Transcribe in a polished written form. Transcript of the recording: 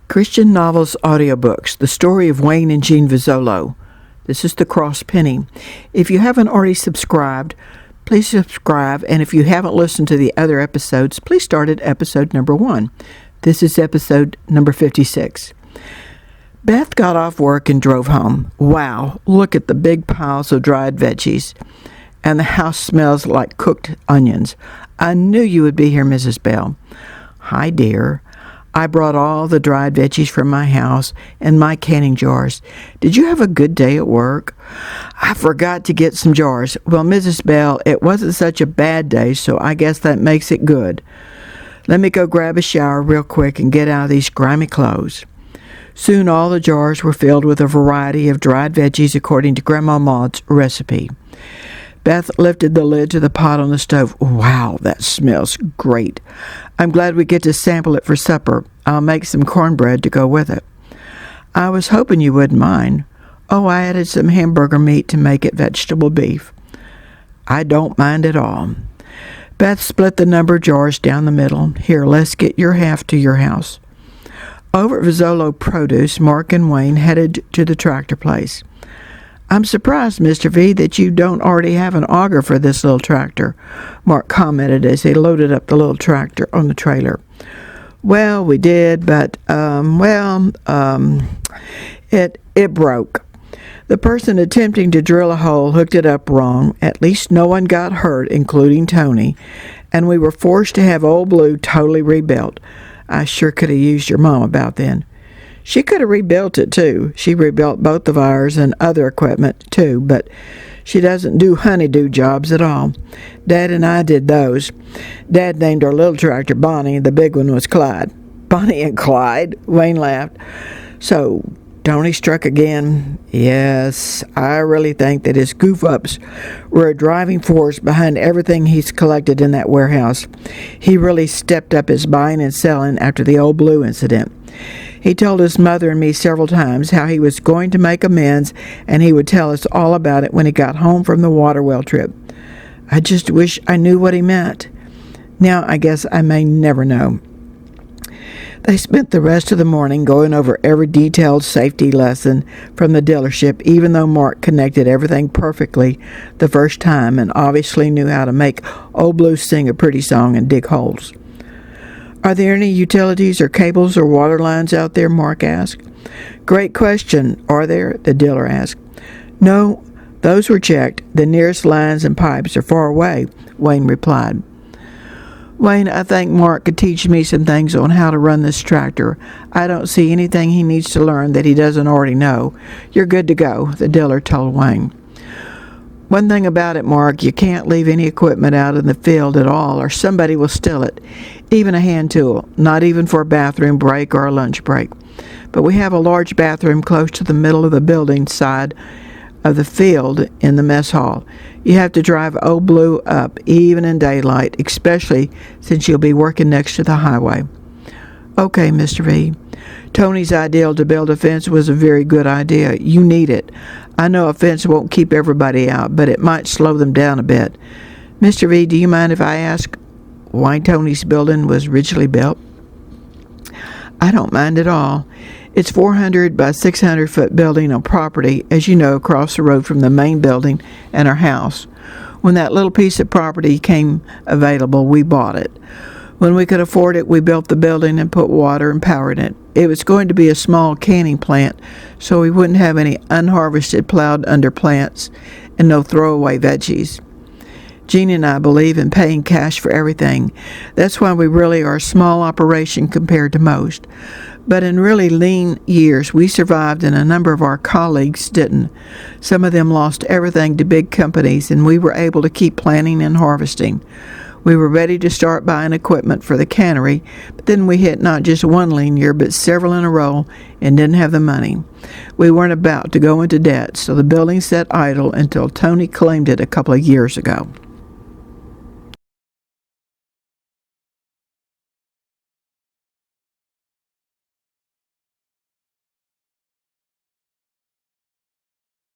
Christian Novels Audiobooks, The Story of Wayne and Jean Vozzolo. This is the Cross Penny. If you haven't already subscribed, please subscribe, and if you haven't listened to the other episodes, please start at episode number 1. This is episode number 56. Beth got off work and drove home. Wow, look at the big piles of dried veggies. And the house smells like cooked onions. I knew you would be here, Mrs. Bell. Hi, dear. I brought all the dried veggies from my house and my canning jars. Did you have a good day at work? I forgot to get some jars. Well, Mrs. Bell, it wasn't such a bad day, so I guess that makes it good. Let me go grab a shower real quick and get out of these grimy clothes. Soon all the jars were filled with a variety of dried veggies according to Grandma Maud's recipe. Beth lifted the lid to the pot on the stove. Wow, that smells great. I'm glad we get to sample it for supper. I'll make some cornbread to go with it. I was hoping you wouldn't mind. Oh, I added some hamburger meat to make it vegetable beef. I don't mind at all. Beth split the number of jars down the middle. Here, let's get your half to your house. Over at Vozzolo Produce, Mark and Wayne headed to the tractor place. I'm surprised, Mr. V, that you don't already have an auger for this little tractor, Mark commented as he loaded up the little tractor on the trailer. Well, we did, but, it broke. The person attempting to drill a hole hooked it up wrong. At least no one got hurt, including Tony, and we were forced to have Old Blue totally rebuilt. I sure could have used your mom about then. She could have rebuilt it, too. She rebuilt both of ours and other equipment, too, but she doesn't do honeydew jobs at all. Dad and I did those. Dad named our little tractor Bonnie. The big one was Clyde. Bonnie and Clyde? Wayne laughed. So, Tony struck again. Yes, I really think that his goof-ups were a driving force behind everything he's collected in that warehouse. He really stepped up his buying and selling after the Old Blue incident. He told his mother and me several times how he was going to make amends, and he would tell us all about it when he got home from the water well trip. I just wish I knew what he meant. Now I guess I may never know. They spent the rest of the morning going over every detailed safety lesson from the dealership, even though Mark connected everything perfectly the first time and obviously knew how to make Old Blue sing a pretty song and dig holes. Are there any utilities or cables or water lines out there? Mark asked. Great question. Are there? The dealer asked. No, those were checked. The nearest lines and pipes are far away, Wayne replied. Wayne, I think Mark could teach me some things on how to run this tractor. I don't see anything he needs to learn that he doesn't already know. You're good to go, the dealer told Wayne. One thing about it, Mark, you can't leave any equipment out in the field at all or somebody will steal it. Even a hand tool, not even for a bathroom break or a lunch break. But we have a large bathroom close to the middle of the building side of the field in the mess hall. You have to drive Old Blue up, even in daylight, especially since you'll be working next to the highway. Okay, Mr. V. Tony's idea to build a fence was a very good idea. You need it. I know a fence won't keep everybody out, but it might slow them down a bit. Mr. V, do you mind if I ask why Tony's building was originally built? I don't mind at all. It's 400 by 600 foot building on property, as you know, across the road from the main building and our house. When that little piece of property came available, we bought it. When we could afford it, we built the building and put water and power in it. It was going to be a small canning plant, so we wouldn't have any unharvested plowed under plants and no throwaway veggies. Jean and I believe in paying cash for everything. That's why we really are a small operation compared to most. But in really lean years, we survived and a number of our colleagues didn't. Some of them lost everything to big companies, and we were able to keep planting and harvesting. We were ready to start buying equipment for the cannery, but then we hit not just one lean year, but several in a row and didn't have the money. We weren't about to go into debt, so the building sat idle until Tony claimed it a couple of years ago.